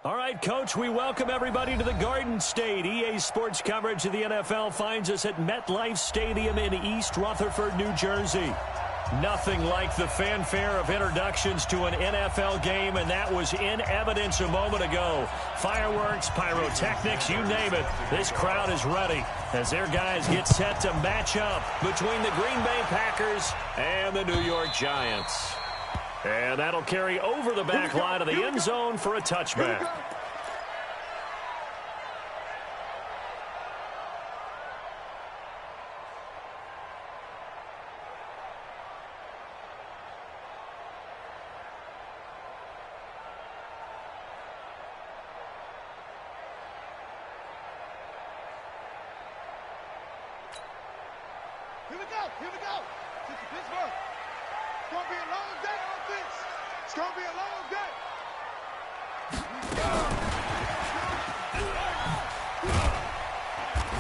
All right, Coach, we welcome everybody to the Garden State. EA Sports coverage of the NFL finds us at MetLife Stadium in East Rutherford, New Jersey. Nothing like the fanfare of introductions to an NFL game, and that was in evidence a moment ago. Fireworks, pyrotechnics, you name it. This crowd is ready as their guys get set to match up between the Green Bay Packers and the New York Giants. And that'll carry over the back line of the end zone for a touchback. Here we go. This is Pittsburgh. It's going to be a long day on this. It's going to be a long day.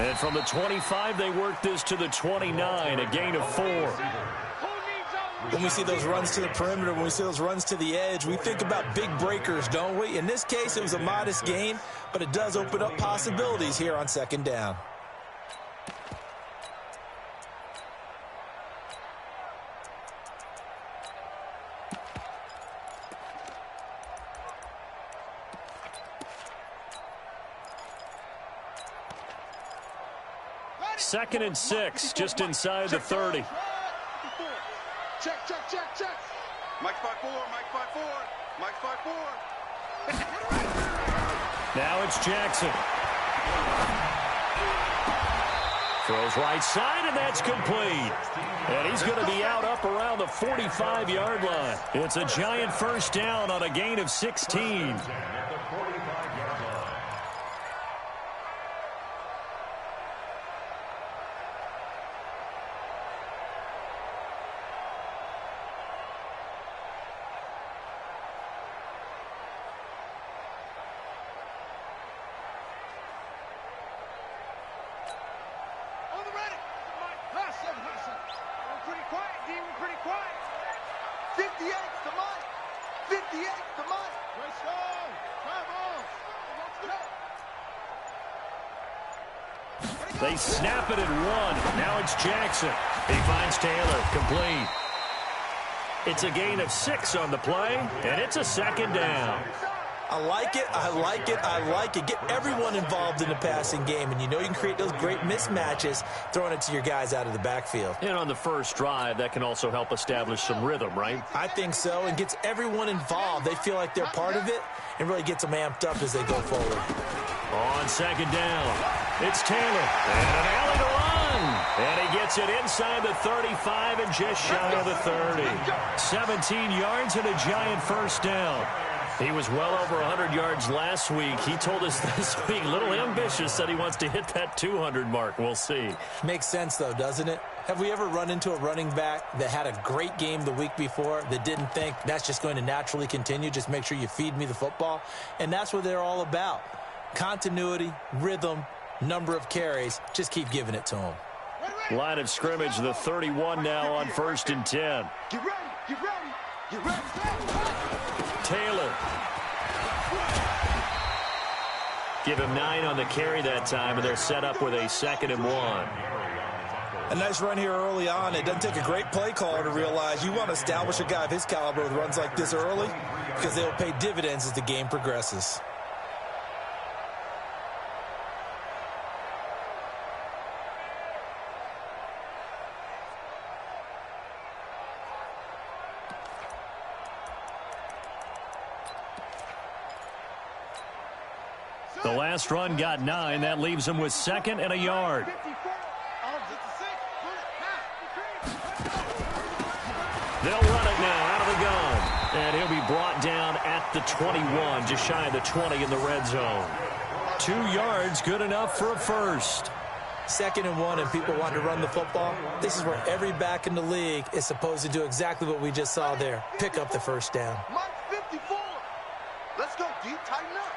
And from the 25, they work this to the 29, a gain of 4. When we see those runs to the perimeter, when we see those runs to the edge, we think about big breakers, don't we? In this case, it was a modest gain, but it does open up possibilities here on second down. Second and 6, just inside the 30. Check. Mike 5-4. Mike 5-4. Now it's Jackson. Throws right side, and that's complete. And he's going to be out up around the 45-yard line. It's a giant first down on a gain of 16. Pretty quiet. 58 to Mike. 58 to Mike. Let's go. Come on. They snap it at 1. Now it's Jackson. He finds Taylor. Complete. It's a gain of 6 on the play, and it's a second down. I like it. Get everyone involved in the passing game, and you know you can create those great mismatches throwing it to your guys out of the backfield. And on the first drive, that can also help establish some rhythm, right? I think so, and gets everyone involved. They feel like they're part of it and really gets them amped up as they go forward. On second down, it's Taylor. And an alley to run. And he gets it inside the 35 and just shy of the 30. 17 yards and a giant first down. He was well over 100 yards last week. He told us this week, a little ambitious, said he wants to hit that 200 mark. We'll see. Makes sense, though, doesn't it? Have we ever run into a running back that had a great game the week before that didn't think that's just going to naturally continue? Just make sure you feed me the football. And that's what they're all about. Continuity, rhythm, number of carries. Just keep giving it to them. Line of scrimmage, the 31 now on 1st and 10. Get ready. Taylor. Give him 9 on the carry that time, and they're set up with a 2nd and 1. A nice run here early on. It doesn't take a great play caller to realize you want to establish a guy of his caliber with runs like this early because they'll pay dividends as the game progresses. The last run got 9. That leaves him with 2nd and a yard. They'll run it now out of the gun. And he'll be brought down at the 21, just shy of the 20 in the red zone. 2 yards, good enough for a first. 2nd and 1, and people want to run the football. This is where every back in the league is supposed to do exactly what we just saw there. Pick up the first down. Mike 54. Let's go deep, tighten up.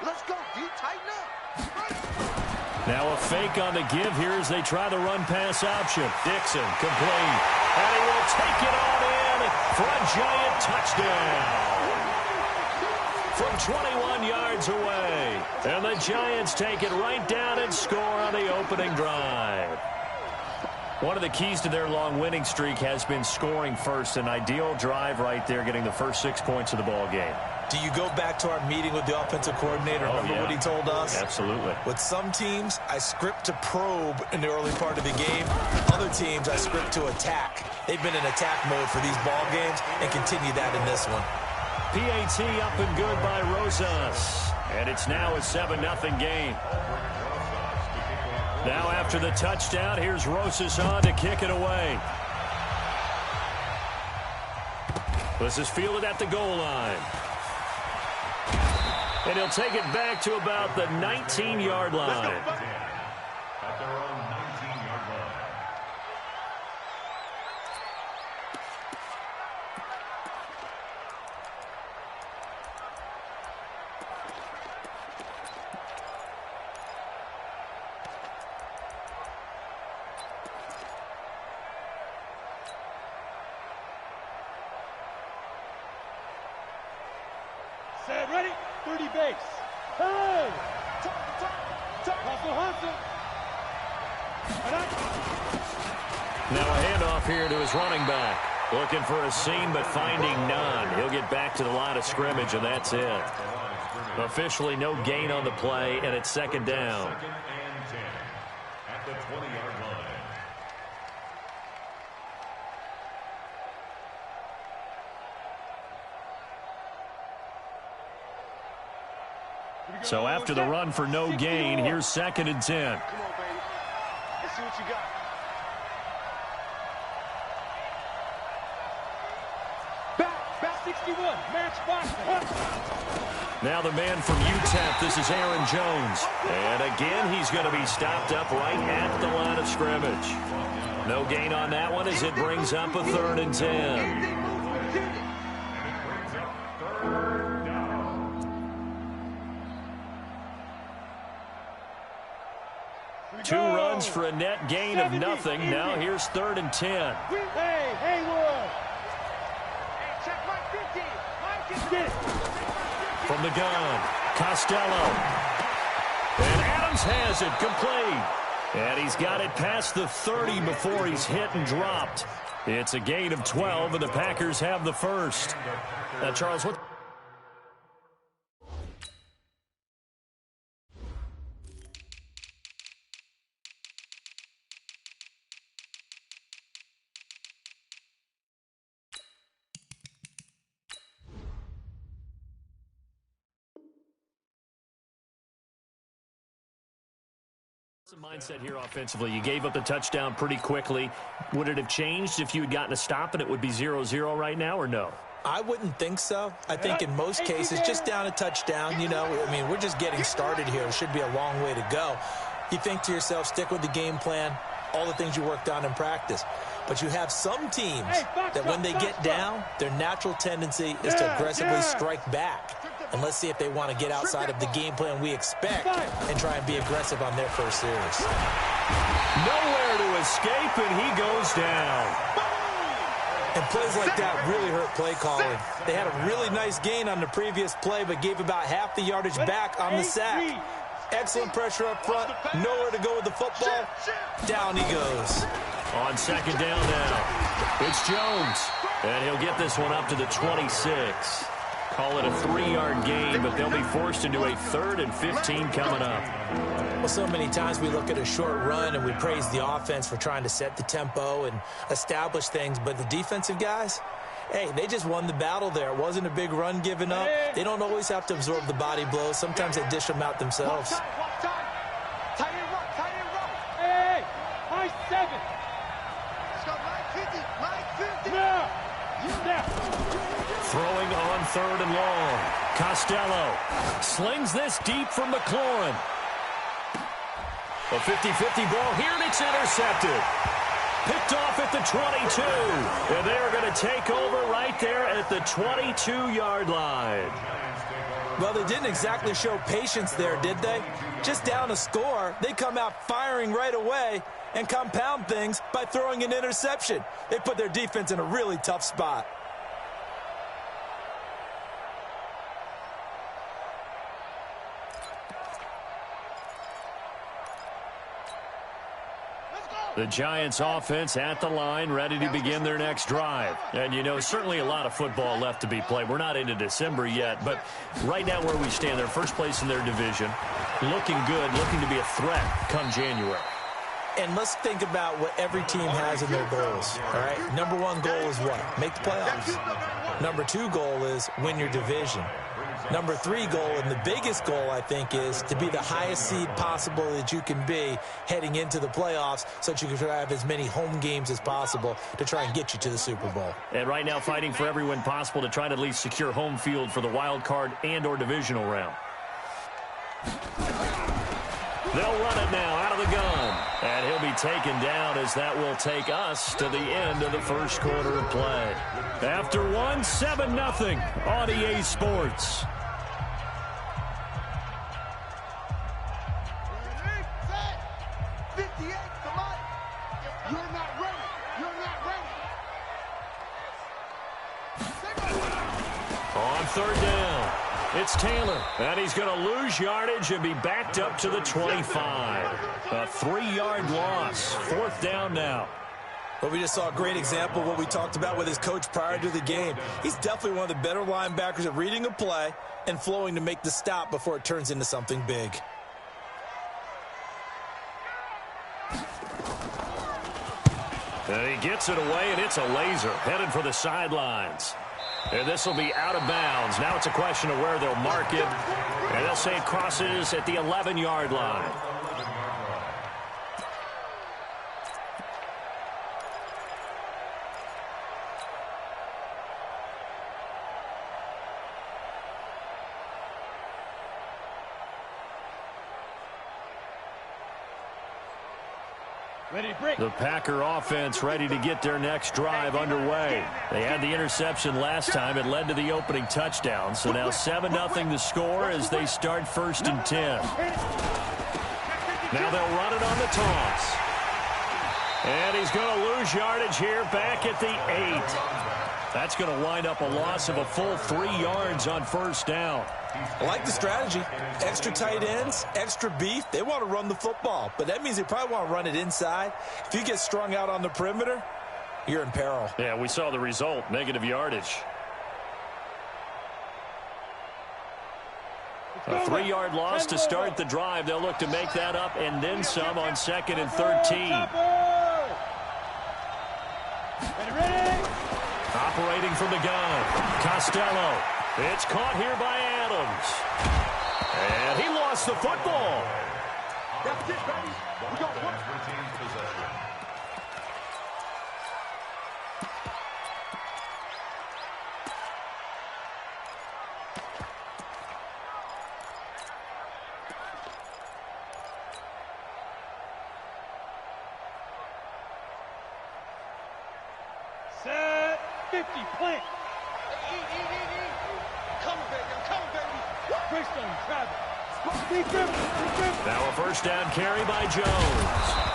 Let's go deep, tighten up. Now a fake on the give here as they try the run-pass option. Dixon, complete. And he will take it on in for a giant touchdown. from 21 yards away. And the Giants take it right down and score on the opening drive. One of the keys to their long winning streak has been scoring first. An ideal drive right there, getting the first 6 points of the ball game. Do you go back to our meeting with the offensive coordinator? Remember what he told us? Absolutely. With some teams, I script to probe in the early part of the game. Other teams, I script to attack. They've been in attack mode for these ball games and continue that in this one. PAT up and good by Rosas. And it's now a 7-0 game. Now after the touchdown, here's Rosas on to kick it away. This is fielded at the goal line. And he'll take it back to about the 19-yard line. Set, ready, 30 base. Hey! Hustle. Now a handoff here to his running back. Looking for a seam, but finding none. He'll get back to the line of scrimmage, and that's it. Officially no gain on the play, and it's second down. Second and 10 at the 20-yard line. So after the run for no gain, here's second and 10. Come on, baby. Let's see what you got. Back 61, match box. Now the man from UTEP, this is Aaron Jones. And again, he's going to be stopped up right at the line of scrimmage. No gain on that one as it brings up a 3rd and 10. Two runs for a net gain of nothing. Now here's 3rd and 10. Hey, Haywood. Hey, check my 50. Get it. From the gun, Costello. And Adams has it complete. And he's got it past the 30 before he's hit and dropped. It's a gain of 12, and the Packers have the first. Now, Charles, what... mindset here offensively? You gave up the touchdown pretty quickly. Would it have changed if you had gotten a stop and it would be 0-0 right now, or no? I wouldn't think so. I think in most cases, just down a touchdown, you know, I mean, we're just getting started here. It should be a long way to go. You think to yourself, stick with the game plan, all the things you worked on in practice. But you have some teams that when they get down, their natural tendency is to aggressively strike back. And let's see if they want to get outside of the game plan we expect and try and be aggressive on their first series. Nowhere to escape, and he goes down. And plays like that really hurt play calling. They had a really nice gain on the previous play, but gave about half the yardage back on the sack. Excellent pressure up front. Nowhere to go with the football. Down he goes. On second down now, it's Jones. And he'll get this one up to the 26. Call it a 3-yard gain, but they'll be forced into a 3rd and 15 coming up. Well, so many times we look at a short run and we praise the offense for trying to set the tempo and establish things, but the defensive guys, hey, they just won the battle there. It wasn't a big run given up. They don't always have to absorb the body blows. Sometimes they dish them out themselves. Tight end rope. Hey, high 7. Let's go, 950. Now. Throwing on 3rd and long. Costello slings this deep from McLaurin. A 50-50 ball here, and it's intercepted. Picked off at the 22. And they are going to take over right there at the 22-yard line. Well, they didn't exactly show patience there, did they? Just down a score, they come out firing right away and compound things by throwing an interception. They put their defense in a really tough spot. The Giants offense at the line, ready to begin their next drive. And, you know, certainly a lot of football left to be played. We're not into December yet, but right now where we stand, they're first place in their division, looking good, looking to be a threat come January. And let's think about what every team has in their goals, all right? Number one goal is what? Make the playoffs. Number two goal is win your division. Number three goal, and the biggest goal, I think, is to be the highest seed possible that you can be heading into the playoffs so that you can have as many home games as possible to try and get you to the Super Bowl. And right now fighting for every win possible to try to at least secure home field for the wild card and or divisional round. They'll run it now out of the gun. And he'll be taken down as that will take us to the end of the first quarter of play. After one, 7-0 on EA Sports. On third down, it's Taylor, and he's going to lose yardage and be backed up to the 25. A 3-yard loss. Fourth down now. Well, we just saw a great example of what we talked about with his coach prior to the game. He's definitely one of the better linebackers at reading a play and flowing to make the stop before it turns into something big. And he gets it away, and it's a laser headed for the sidelines. And this will be out of bounds. Now it's a question of where they'll mark it. And they'll say it crosses at the 11-yard line. The Packer offense ready to get their next drive underway. They had the interception last time. It led to the opening touchdown. So now 7-0 the score as they start 1st and 10. Now they'll run it on the toss. And he's going to lose yardage here back at the 8. That's going to wind up a loss of a full 3 yards on first down. I like the strategy. Extra tight ends, extra beef. They want to run the football, but that means they probably want to run it inside. If you get strung out on the perimeter, you're in peril. Yeah, we saw the result, negative yardage. A 3-yard loss to start the drive. They'll look to make that up and then some on 2nd and 13. Operating from the gun, Costello. It's caught here by Adams. And he lost the football. That's it, baby. We got one. Set 50, plant. Now a first down carry by Jones.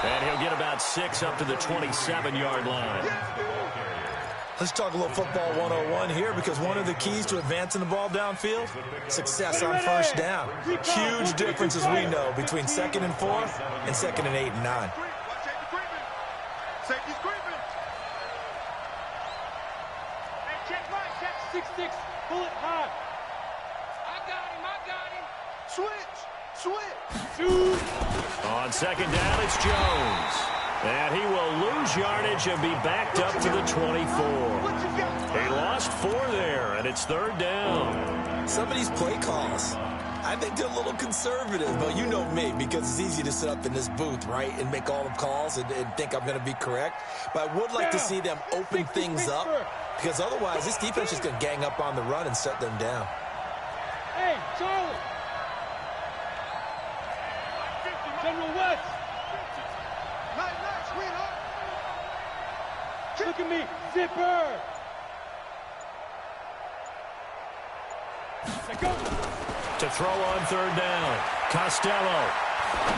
And he'll get about 6 up to the 27-yard line. Let's talk a little football 101 here, because one of the keys to advancing the ball downfield, success on first down. Huge differences we know between 2nd and 4th and 2nd and 8 and 9. Safety's creeping. Hey, check right, check 6'6", bullet high. I got him. Switch. On 2nd down, it's Jones. And he will lose yardage and be backed up to the 24. He lost 4 there, and it's 3rd down. Some of these play calls, I think they're a little conservative, but you know me, because it's easy to sit up in this booth, right, and make all the calls and think I'm going to be correct. But I would like to see them open things up, because otherwise this defense is going to gang up on the run and shut them down. Hey, Charlie. General West. Nice, sweetheart. Look at me, zipper. Go. To throw on 3rd down, Costello.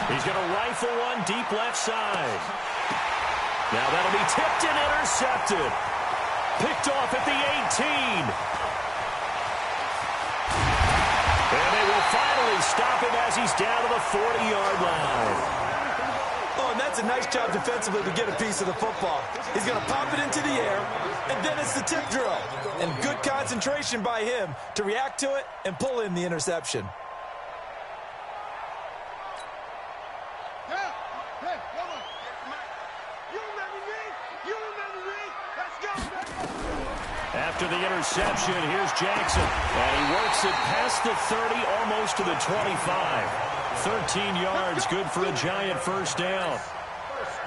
He's going to rifle one deep left side. Now that'll be tipped and intercepted. Picked off at the 18. And they will finally stop him as he's down to the 40-yard line. Oh, And that's a nice job defensively to get a piece of the football. He's going to pop it into the air, and then it's the tip drill. And good concentration by him to react to it and pull in the interception. After the interception, here's Jackson. And he works it past the 30, almost to the 25. 13 yards, good for a giant first down.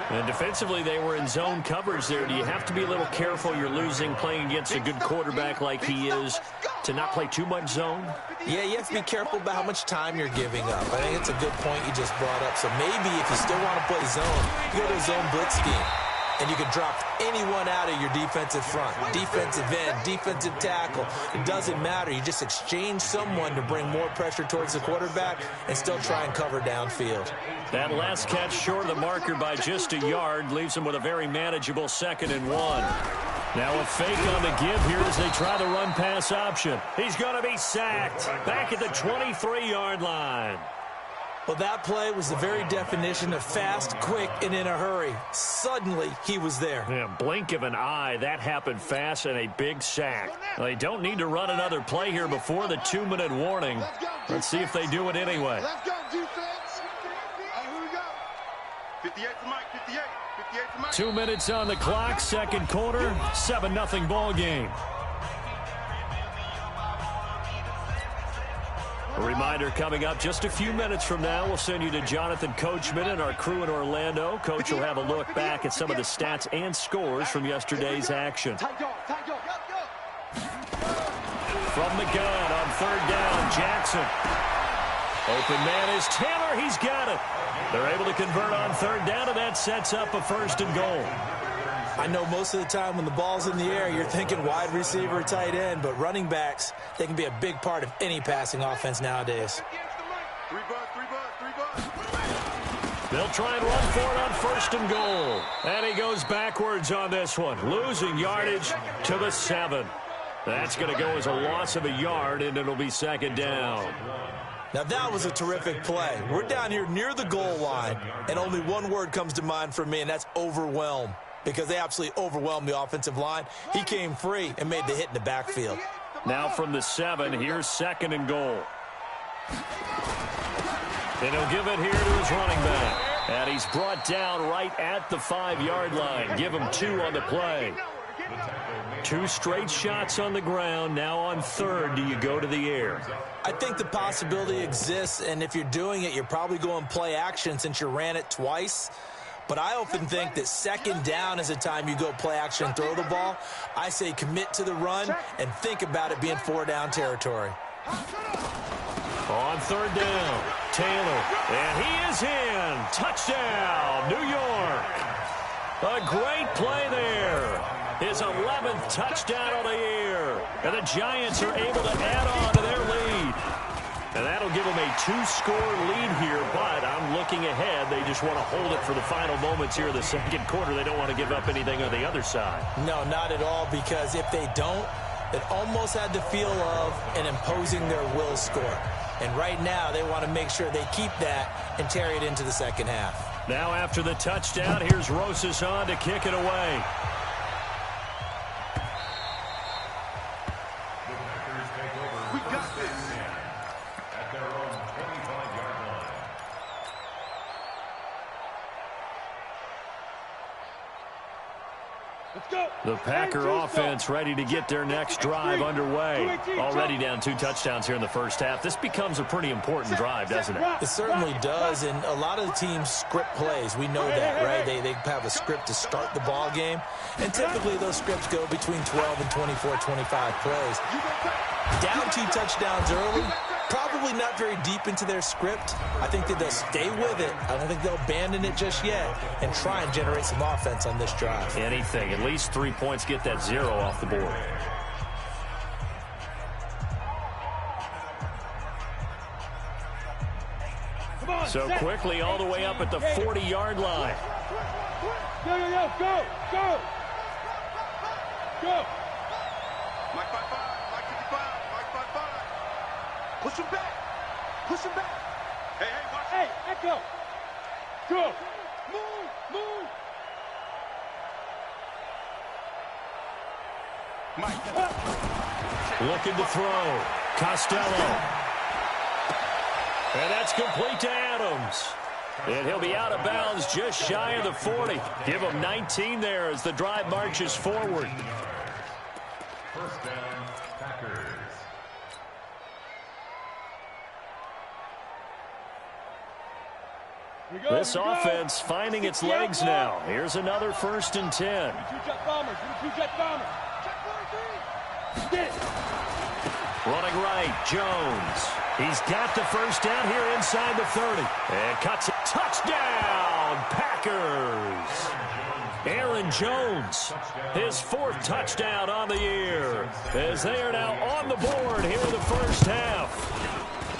And defensively, they were in zone coverage there. Do you have to be a little careful? You're losing playing against a good quarterback like he is to not play too much zone? Yeah, you have to be careful about how much time you're giving up. I think it's a good point you just brought up. So maybe if you still want to play zone, you go to a zone blitz scheme. And you can drop anyone out of your defensive front, defensive end, defensive tackle. It doesn't matter. You just exchange someone to bring more pressure towards the quarterback and still try and cover downfield. That last catch short of the marker by just a yard leaves him with a very manageable 2nd and 1. Now a fake on the give here as they try the run-pass option. He's going to be sacked back at the 23-yard line. Well, that play was the very definition of fast, quick, and in a hurry. Suddenly, he was there. Yeah, blink of an eye. That happened fast and a big sack. They don't need to run another play here before the 2-minute warning. Let's see if they do it anyway. Let's go, defense. Here we go. 58 to Mike, 58. 58 to Mike. 2 minutes on the clock, second quarter, 7-0 ball game. A reminder coming up just a few minutes from now, we'll send you to Jonathan Coachman and our crew in Orlando. Coach will have a look back at some of the stats and scores from yesterday's action. From the gun on 3rd down, Jackson. Open man is Taylor. He's got it. They're able to convert on 3rd down, and that sets up a 1st and goal. I know most of the time when the ball's in the air, you're thinking wide receiver, tight end, but running backs, they can be a big part of any passing offense nowadays. They'll try and run for it on 1st and goal. And he goes backwards on this one, losing yardage to the 7. That's going to go as a loss of a yard, and it'll be 2nd down. Now, that was a terrific play. We're down here near the goal line, and only one word comes to mind for me, and that's overwhelm. Because they absolutely overwhelmed the offensive line. He came free and made the hit in the backfield. Now from the 7, here's 2nd and goal. And he'll give it here to his running back. And he's brought down right at the 5-yard line. Give him 2 on the play. 2 straight shots on the ground. Now on 3rd, do you go to the air? I think the possibility exists, and if you're doing it, you're probably going play action since you ran it twice. But I often think that 2nd down is the time you go play action and throw the ball. I say commit to the run and think about it being 4-down territory. On 3rd down, Taylor, and he is in. Touchdown, New York. A great play there. His 11th touchdown of the year. And the Giants are able to add on to their lead. And that'll give them a 2-score lead here, but I'm looking ahead. They just want to hold it for the final moments here of the 2nd quarter. They don't want to give up anything on the other side. No, not at all, because if they don't, it almost had the feel of an imposing their will score. And right now, they want to make sure they keep that and carry it into the 2nd half. Now after the touchdown, here's Rosas on to kick it away. We got this. At their own 25-yard line. Let's go. The Packer offense ready to get their next drive underway. Already down 2 touchdowns here in the first half. This becomes a pretty important drive, doesn't it? It certainly does, and a lot of the teams script plays. We know that, right? They have a script to start the ball game, and typically those scripts go between 12 and 24, 25 plays. Down 2 touchdowns early, probably not very deep into their script. I think that they'll stay with it. I don't think they'll abandon it just yet and try and generate some offense on this drive. Anything. At least 3 points, get that 0 off the board. So quickly all the way up at the 40-yard line. Go, go, go, go, go. Go. Mike 5-5, Mike 55, Mike 5-5. Push him back. Push him back. Hey, watch. Hey, echo. Go. Move. Looking to throw. Costello. And that's complete to Adams. And he'll be out of bounds just shy of the 40. Give him 19 there as the drive marches forward. First down, Packers. This offense finding its legs now. Here's another 1st and 10. Two-jet bombers. Two-jet bombers. Running right, Jones. He's got the first down here inside the 30. And cuts it. Touchdown, Packers. Aaron Jones, his 4th touchdown on the year, as they are now on the board here in the first half.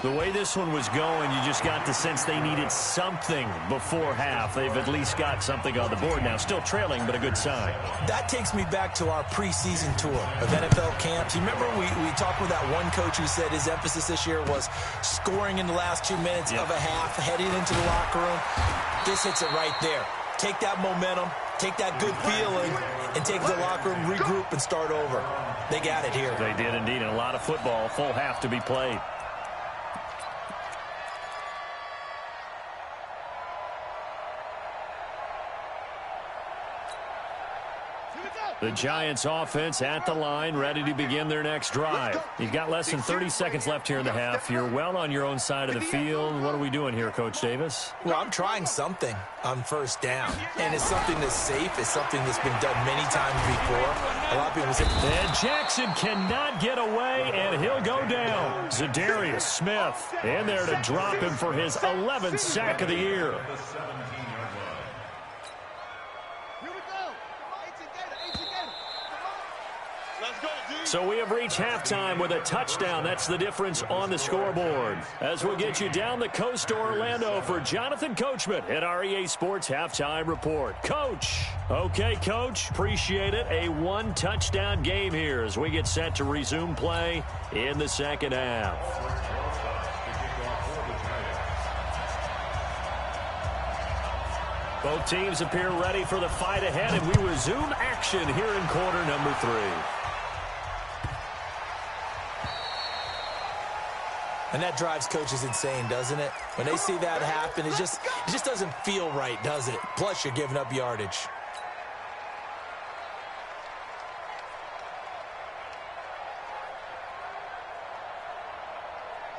The way this one was going, you just got the sense they needed something before half. They've at least got something on the board now. Still trailing, but a good sign. That takes me back to our preseason tour of NFL camps. You remember we talked with that one coach who said his emphasis this year was scoring in the last 2 minutes of a half, heading into the locker room. This hits it right there. Take that momentum, take that good feeling, and take the locker room, regroup, and start over. They got it here. They did indeed, and a lot of football, full half to be played. The Giants offense at the line, ready to begin their next drive. You've got less than 30 seconds left here in the half. You're well on your own side of the field. What are we doing here, Coach Davis? Well, I'm trying something on first down. And it's something that's safe. It's something that's been done many times before. A lot of people say... And Jackson cannot get away, and he'll go down. Zadarius Smith in there to drop him for his 11th sack of the year. So we have reached halftime with a touchdown. That's the difference on the scoreboard. As we'll get you down the coast to Orlando for Jonathan Coachman at our EA Sports Halftime Report. Coach. Okay, Coach. Appreciate it. A 1-touchdown game here as we get set to resume play in the second half. Both teams appear ready for the fight ahead, and we resume action here in quarter number 3. And that drives coaches insane, doesn't it? When they see that happen, it just doesn't feel right, does it? Plus, you're giving up yardage.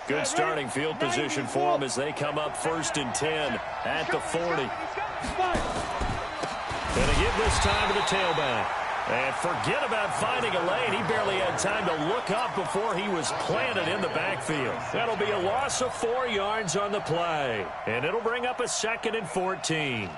Good starting field position for them as they come up 1st and 10 at the 40. Gonna give this time to the tailback. And forget about finding a lane. He barely had time to look up before he was planted in the backfield. That'll be a loss of 4 yards on the play. And it'll bring up a 2nd and 14. Here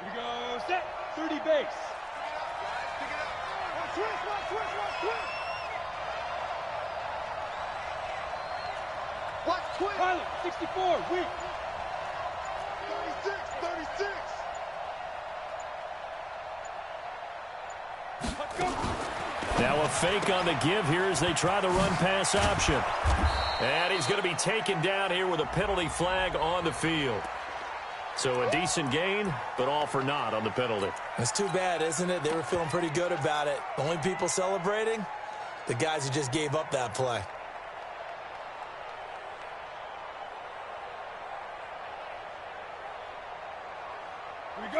we go. Set. 30 base. Watch twist. Pilot, 64, weak. 36. Let's go. Now a fake on the give here as they try the run-pass option. And he's going to be taken down here with a penalty flag on the field. So a decent gain, but all for naught on the penalty. It's too bad, isn't it? They were feeling pretty good about it. The only people celebrating? The guys who just gave up that play.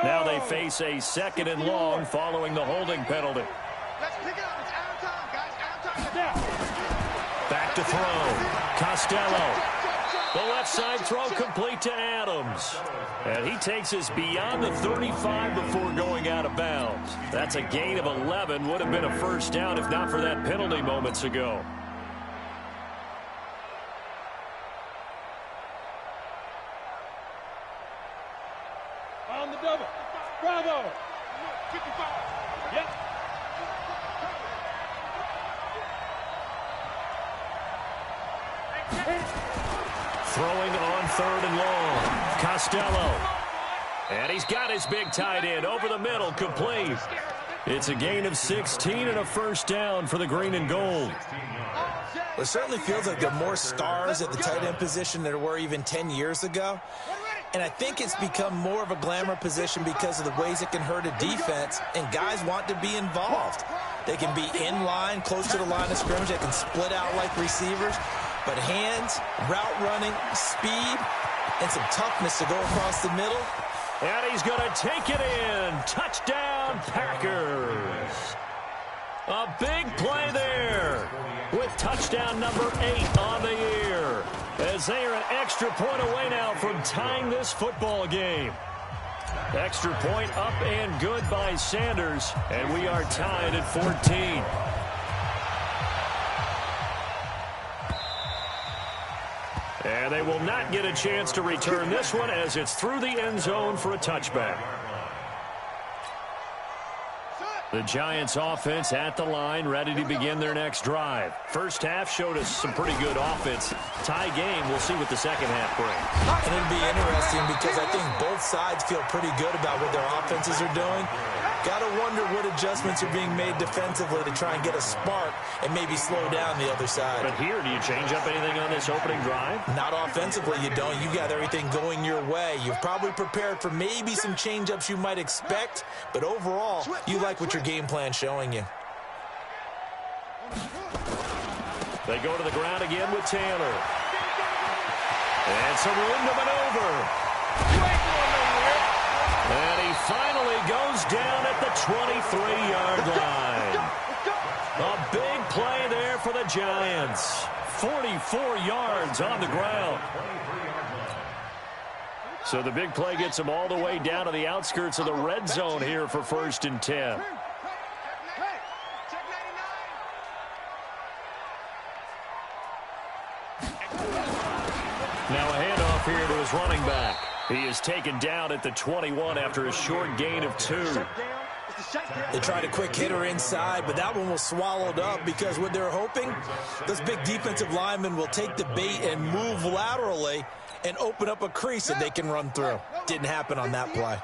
Now they face a 2nd and long following the holding penalty. Let's pick it up. It's out of time, guys. Out of time. Back to throw. Costello. The left side throw complete to Adams. And he takes us beyond the 35 before going out of bounds. That's a gain of 11. Would have been a first down if not for that penalty moments ago. On the double. Bravo. 55. Yep. Throwing on 3rd and long. Costello. And he's got his big tight end over the middle, complete. It's a gain of 16 and a first down for the green and gold. It certainly feels like there are more stars at the tight end position than there were even 10 years ago. And I think it's become more of a glamour position because of the ways it can hurt a defense, and guys want to be involved. They can be in line, close to the line of scrimmage. They can split out like receivers. But hands, route running, speed, and some toughness to go across the middle. And he's going to take it in. Touchdown, Packers. A big play there with touchdown number 8 on the year, as they are an extra point away now from tying this football game. Extra point up and good by Sanders, and we are tied at 14. And they will not get a chance to return this one as it's through the end zone for a touchback. The Giants offense at the line, ready to begin their next drive. First half showed us some pretty good offense. Tie game, we'll see what the second half brings. And it'll be interesting because I think both sides feel pretty good about what their offenses are doing. Got to wonder what adjustments are being made defensively to try and get a spark and maybe slow down the other side. But here, do you change up anything on this opening drive? Not offensively, you don't. You got everything going your way. You've probably prepared for maybe some change-ups you might expect, but overall, you like what your game plan showing you. They go to the ground again with Taylor. And some room to maneuver. And he finally goes down at the 23-yard line. A big play there for the Giants. 44 yards on the ground. So the big play gets them all the way down to the outskirts of the red zone here for 1st and 10. Now a handoff here to his running back. He is taken down at the 21 after a short gain of 2. They tried a quick hitter inside, but that one was swallowed up because what they're hoping, those big defensive linemen will take the bait and move laterally and open up a crease that they can run through. Didn't happen on that play.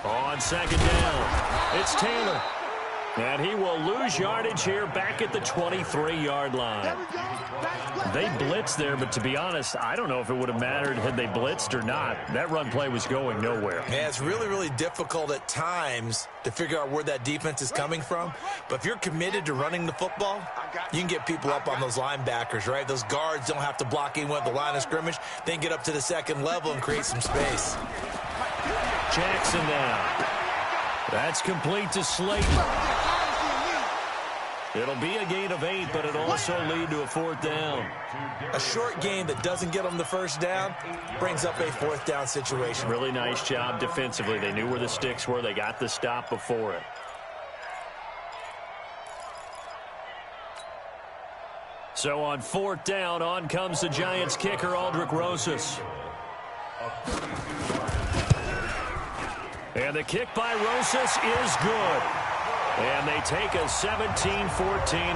On second down, it's Taylor. And he will lose yardage here back at the 23-yard line. They blitzed there, but to be honest, I don't know if it would have mattered had they blitzed or not. That run play was going nowhere. Yeah, it's really, really difficult at times to figure out where that defense is coming from. But if you're committed to running the football, you can get people up on those linebackers, right? Those guards don't have to block anyone at the line of scrimmage. They can get up to the second level and create some space. Jackson now. That's complete to Slayton. It'll be a gain of 8, but it'll also lead to a 4th down. A short gain that doesn't get them the first down brings up a 4th down situation. Really nice job defensively. They knew where the sticks were. They got the stop before it. So on 4th down, on comes the Giants kicker, Aldrick Rosas. And the kick by Rosas is good. And they take a 17-14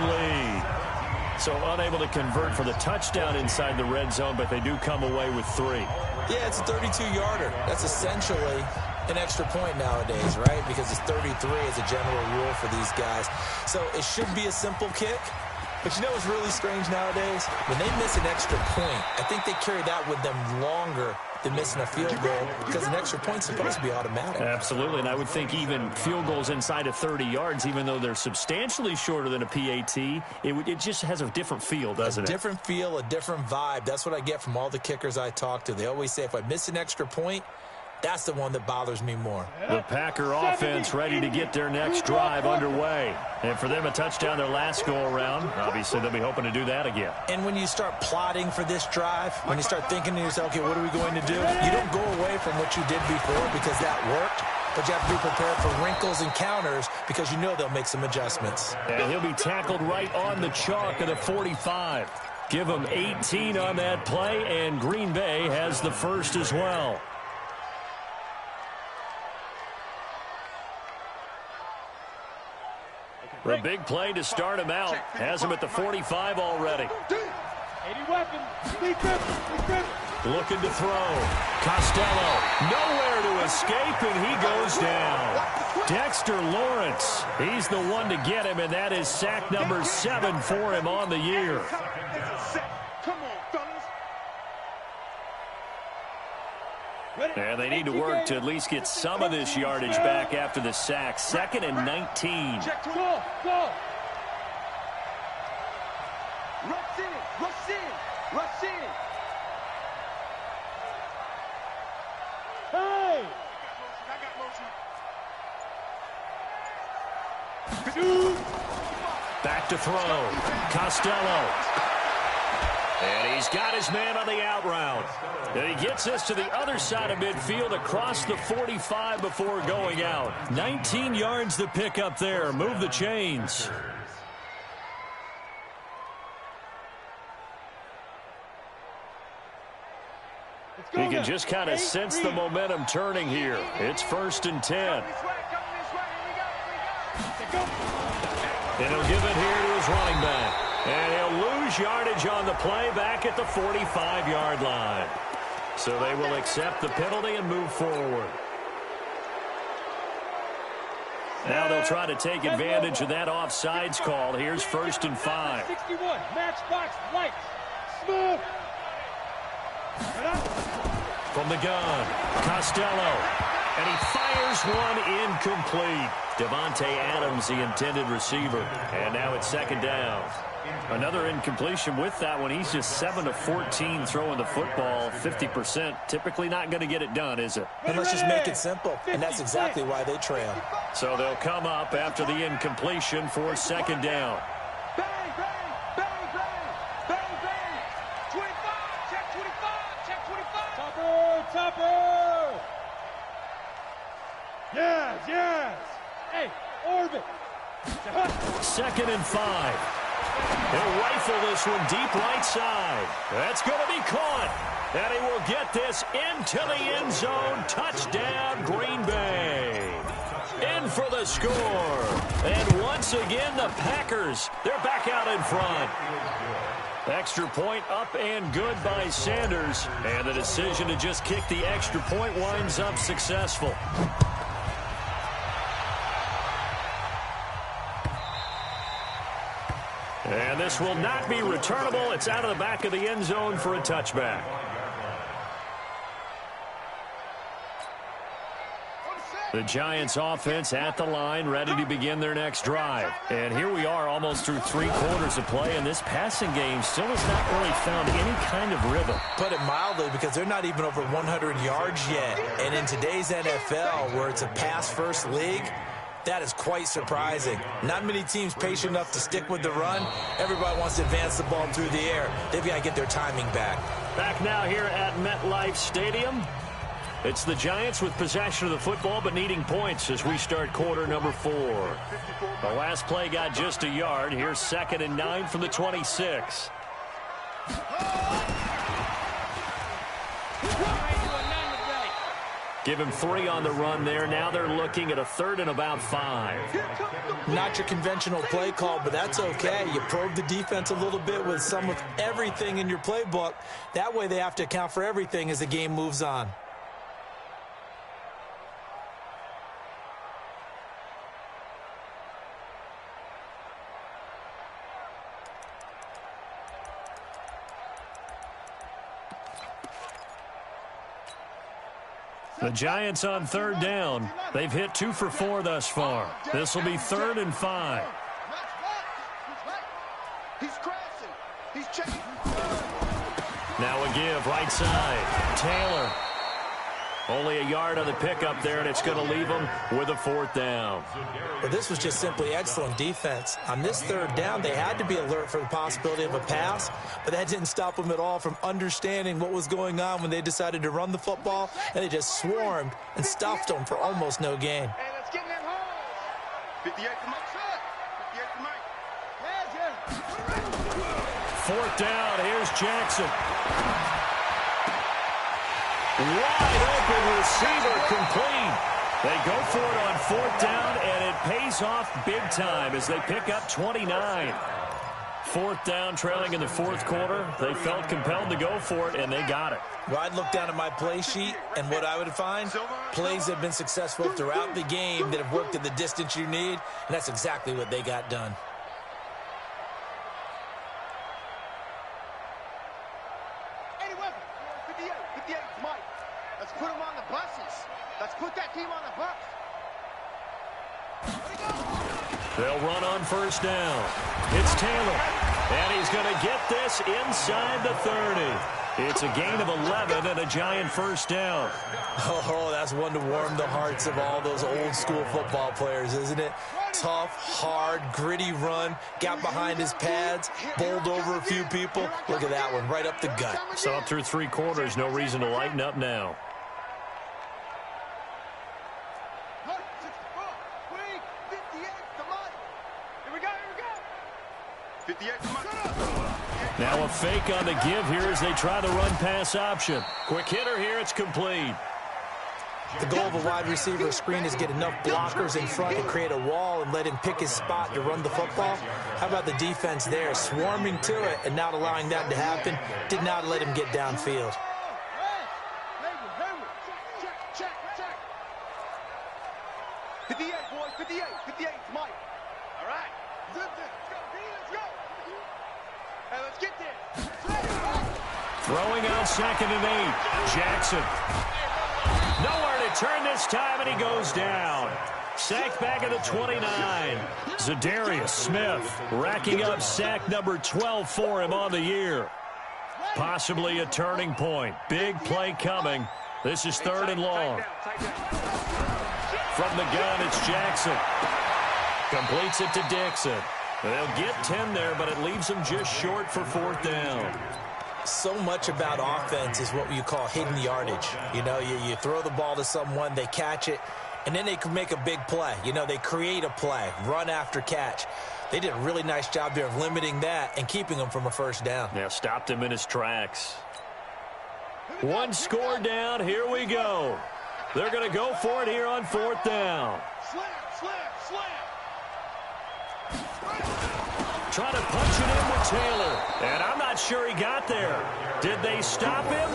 lead. So unable to convert for the touchdown inside the red zone, but they do come away with 3. Yeah, it's a 32-yarder. That's essentially an extra point nowadays, right? Because it's 33 as a general rule for these guys. So it should be a simple kick. But you know what's really strange nowadays? When they miss an extra point, I think they carry that with them longer than missing a field goal because an extra point's supposed to be automatic. Absolutely, and I would think even field goals inside of 30 yards, even though they're substantially shorter than a PAT, it just has a different feel, doesn't it? A different feel, a different vibe. That's what I get from all the kickers I talk to. They always say if I miss an extra point, that's the one that bothers me more. The Packer offense ready to get their next drive underway. And for them, a touchdown their last go-around. Obviously, they'll be hoping to do that again. And when you start plotting for this drive, when you start thinking to yourself, okay, what are we going to do? You don't go away from what you did before because that worked. But you have to be prepared for wrinkles and counters because you know they'll make some adjustments. And he'll be tackled right on the chalk at the 45. Give him 18 on that play, and Green Bay has the first as well. A big play to start him out. Has him at the 45 already. 80 weapons. Looking to throw. Costello, nowhere to escape, and he goes down. Dexter Lawrence, he's the one to get him, and that is sack number 7 for him on the year. Come on, fellas. And they need to work to at least get some of this yardage back after the sack. 2nd and 19. Go, go. Rush in, rush in, rush in. Hey. Back to throw. Costello. And he's got his man on the out route. And he gets this to the other side of midfield across the 45 before going out. 19 yards to pick up there. Move the chains. You can just kind of sense the momentum turning here. It's 1st and 10. And he'll give it here to his running back. And he'll lose yardage on the play back at the 45-yard line. So they will accept the penalty and move forward. Now they'll try to take advantage of that offsides call. Here's 1st and 5. 61, matchbox lights. Smooth. From the gun, Costello. And he fires one incomplete. Devontae Adams, the intended receiver. And now it's 2nd down. Another incompletion with that one. He's just 7 of 14 throwing the football. 50%. Typically not going to get it done, is it? And let's just make it simple. And that's exactly why they trail. So they'll come up after the incompletion for 2nd down. Bang, bang, bang, bang, bang, bang. 25, check 25, check 25. Topper. Yes. Hey, orbit. 2nd and 5. He'll rifle this one deep right side. That's going to be caught. And he will get this into the end zone. Touchdown, Green Bay. In for the score. And once again, the Packers, they're back out in front. Extra point up and good by Sanders. And the decision to just kick the extra point winds up successful. And this will not be returnable. It's out of the back of the end zone for a touchback. The Giants offense at the line, ready to begin their next drive. And here we are almost through 3/4 of play, and this passing game still has not really found any kind of rhythm. Put it mildly, because they're not even over 100 yards yet. And in today's NFL, where it's a pass-first league, that is quite surprising. Not many teams patient enough to stick with the run. Everybody wants to advance the ball through the air. They've got to get their timing back. Back now here at MetLife Stadium. It's the Giants with possession of the football, but needing points as we start quarter number 4. The last play got just a yard. Here's 2nd and 9 from the 26. Give him 3 on the run there. Now they're looking at a 3rd and about 5. Not your conventional play call, but that's okay. You probe the defense a little bit with some of everything in your playbook. That way they have to account for everything as the game moves on. The Giants on 3rd down. They've hit 2 for 4 thus far. This will be 3rd and 5. He's crashing. He's checking. Now a give right side. Taylor. Only a yard on the pickup there, and it's going to leave them with a 4th down. But this was just simply excellent defense. On this 3rd down, they had to be alert for the possibility of a pass, but that didn't stop them at all from understanding what was going on when they decided to run the football, and they just swarmed and stuffed them for almost no gain. Hey, let's get in that hole. 58 to Mike. 58 to Mike. 4th down. Here's Jackson. Wide open receiver complete. They go for it on 4th down, and it pays off big time as they pick up 29. Fourth down, trailing in the fourth quarter. They felt compelled to go for it, and they got it. Well, I'd look down at my play sheet, and what I would find, plays that have been successful throughout the game that have worked at the distance you need, and that's exactly what they got done. Any weapon. 58, 58, Mike. Let's put him on the buses. Let's put that team on the bus. They'll run on first down. It's Taylor, and he's going to get this inside the 30. It's a gain of 11 and a giant first down. Oh, that's one to warm the hearts of all those old-school football players, isn't it? Tough, hard, gritty run, got behind his pads, bowled over a few people. Look at that one, right up the gut. So through three quarters, no reason to lighten up now. Now a fake on the give here as they try the run-pass option. Quick hitter here, it's complete. The goal of a wide receiver screen is get enough blockers in front to create a wall and let him pick his spot to run the football. How about the defense there, swarming to it and not allowing that to happen? Did not let him get downfield. Check. 58, boys, 58, 58, Mike. All right. Let's go. Hey, let's get there. Throwing out 2nd and 8. Jackson. Nowhere to turn this time, and he goes down. Sacked back at the 29. Zadarius Smith racking up sack number 12 for him on the year. Possibly a turning point. Big play coming. This is 3rd and long. From the gun, it's Jackson. Completes it to Dixon. They'll get 10 there, but it leaves them just short for 4th down. So much about offense is what you call hidden yardage. You know, you throw the ball to someone, they catch it, and then they can make a big play. You know, they create a play, run after catch. They did a really nice job there of limiting that and keeping them from a first down. Now stopped him in his tracks. One score down. Here we go. They're going to go for it here on 4th down. Slam. Trying to punch it in with Taylor. And I'm not sure he got there. Did they stop him?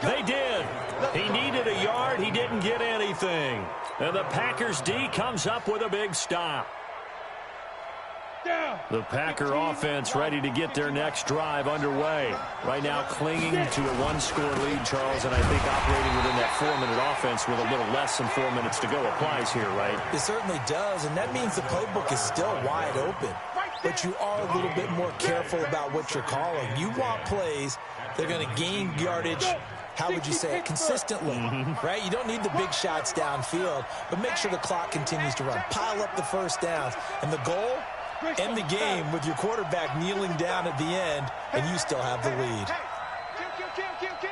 They did. He needed a yard. He didn't get anything. And the Packers D comes up with a big stop. The Packer offense ready to get their next drive underway. Right now clinging to a one-score lead, Charles, and I think operating within that 4-minute offense with a little less than 4 minutes to go applies here, right? It certainly does, and that means the playbook is still wide open. But you are a little bit more careful about what you're calling. You want plays that are going to gain yardage, how would you say it, consistently, right? You don't need the big shots downfield, but make sure the clock continues to run. Pile up the first downs, and the goal, end the game with your quarterback kneeling down at the end, and you still have the lead. Kill.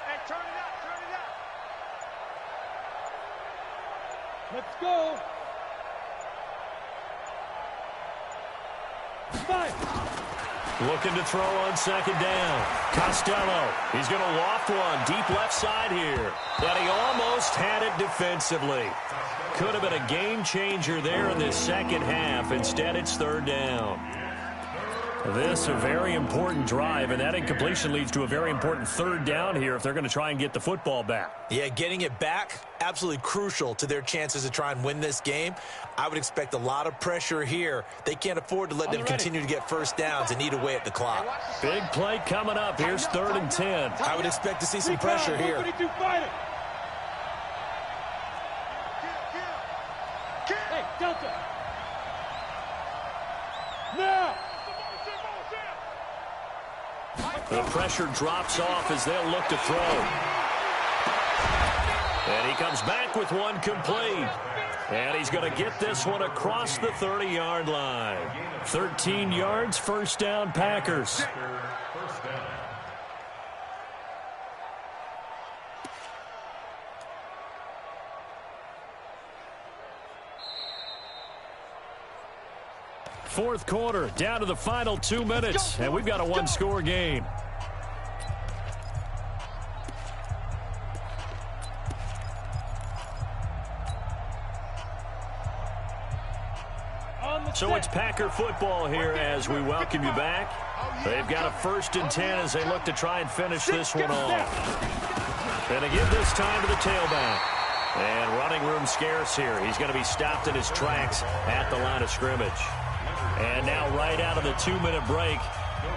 Hey, turn it up. Let's go. Looking to throw on 2nd down. Costello. He's going to loft one deep left side here. But he almost had it defensively. Could have been a game changer there in this second half. Instead, it's 3rd down. This a very important drive, and that incompletion leads to a very important 3rd down here if they're going to try and get the football back. Yeah, getting it back, absolutely crucial to their chances to try and win this game. I would expect a lot of pressure here. They can't afford to let them continue to get first downs and eat away at the clock. Big play coming up. Here's 3rd and 10. I would expect to see some pressure here. Hey, Delta. Now. The pressure drops off as they'll look to throw. And he comes back with one complete. And he's going to get this one across the 30-yard line. 13 yards, 1st down, Packers. Fourth quarter, down to the final 2 minutes, and we've got a one-score game. On So it's Packer football here as we welcome you back. They've got a 1st and 10 as they look to try and finish this one off. And again this time to the tailback. And running room scarce here. He's going to be stopped in his tracks at the line of scrimmage. And now right out of the 2-minute break,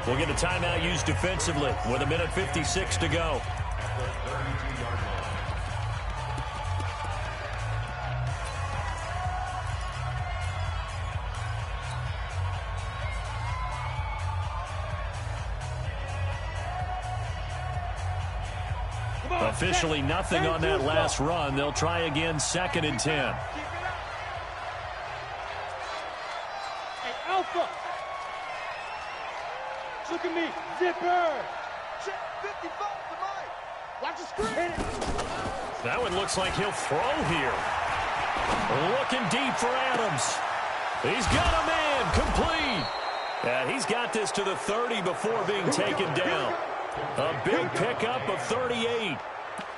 we'll get a timeout used defensively with 1:56 to go. Officially nothing on that last run. They'll try again 2nd and 10. Hey, Alpha. Look at me. Zipper. Check 55 to Mike. Watch the screen. Hit it. That one looks like he'll throw here. Looking deep for Adams. He's got a man complete. And he's got this to the 30 before being taken down. A big pickup of 38.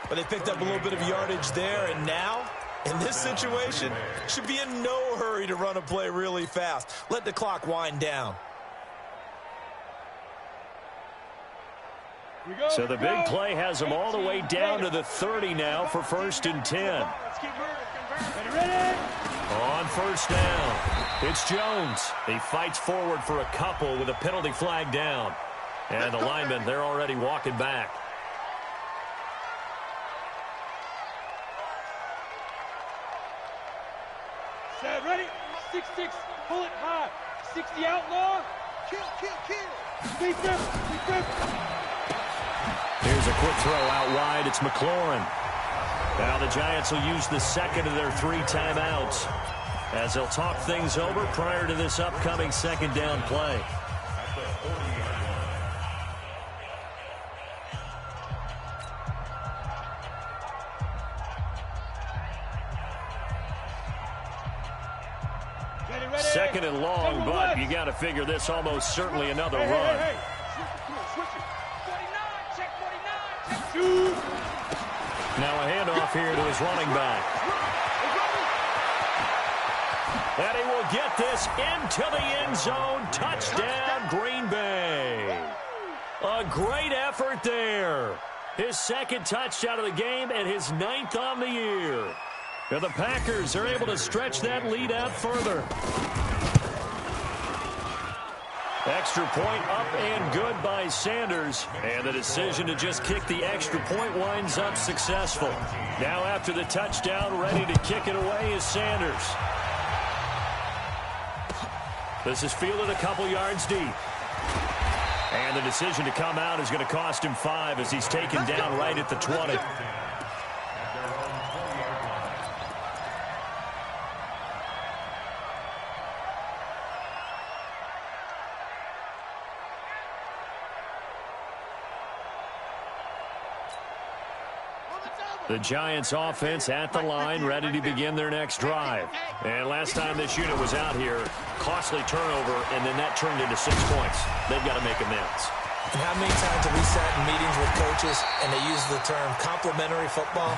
But they picked up a little bit of yardage there, and now, in this situation, should be in no hurry to run a play really fast. Let the clock wind down. So the big play has them all the way down to the 30 now for 1st and 10. Let's get moving. Ready? On 1st down, it's Jones. He fights forward for a couple with a penalty flag down. And the linemen, they're already walking back. Set, ready? 6-6, pull it high. 60 outlaw. Kill. Defense. Here's a quick throw out wide. It's McLaurin. Now the Giants will use the 2nd of their 3 timeouts as they'll talk things over prior to this upcoming 2nd down play. Ready. 2nd and long, but you got to figure this almost certainly another run. Hey. Switch it. 49, check 49, check 2. Now a handoff here to his running back. And he will get this into the end zone. Touchdown, Green Bay. A great effort there. His 2nd touchdown of the game and his 9th on the year. And the Packers are able to stretch that lead out further. Extra point up and good by Sanders. And the decision to just kick the extra point winds up successful. Now after the touchdown, ready to kick it away is Sanders. This is fielded a couple yards deep. And the decision to come out is going to cost him 5 as he's taken down right at the 20. The Giants offense at the line, ready to begin their next drive. And last time this unit was out here, costly turnover, and then that turned into 6 points. They've got to make amends. And how many times have we sat in meetings with coaches and they use the term complementary football?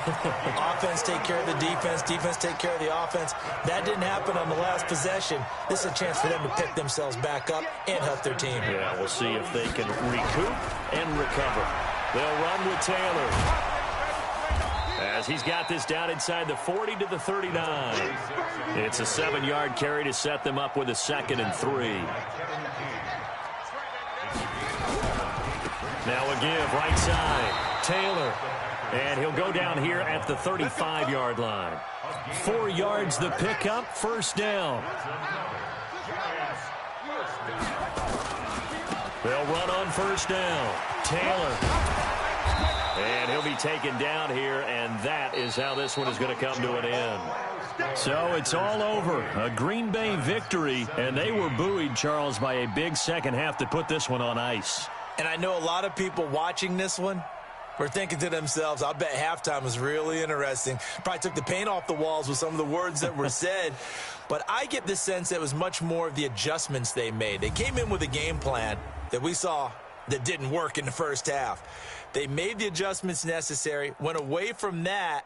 Offense take care of the defense, defense take care of the offense. That didn't happen on the last possession. This is a chance for them to pick themselves back up and help their team. Yeah, we'll see if they can recoup and recover. They'll run with Taylor, as he's got this down inside the 40 to the 39. It's a 7-yard carry to set them up with a 2nd and 3. Now a give right side. Taylor. And he'll go down here at the 35-yard line. 4 yards the pickup, 1st down. They'll run on 1st down. Taylor. And he'll be taken down here, and that is how this one is going to come to an end. So it's all over. A Green Bay victory, and they were buoyed, Charles, by a big second half to put this one on ice. And I know a lot of people watching this one were thinking to themselves, I bet halftime was really interesting. Probably took the paint off the walls with some of the words that were said. But I get the sense that it was much more of the adjustments they made. They came in with a game plan that we saw that didn't work in the first half. They made the adjustments necessary, went away from that,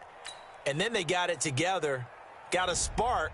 and then they got it together, got a spark,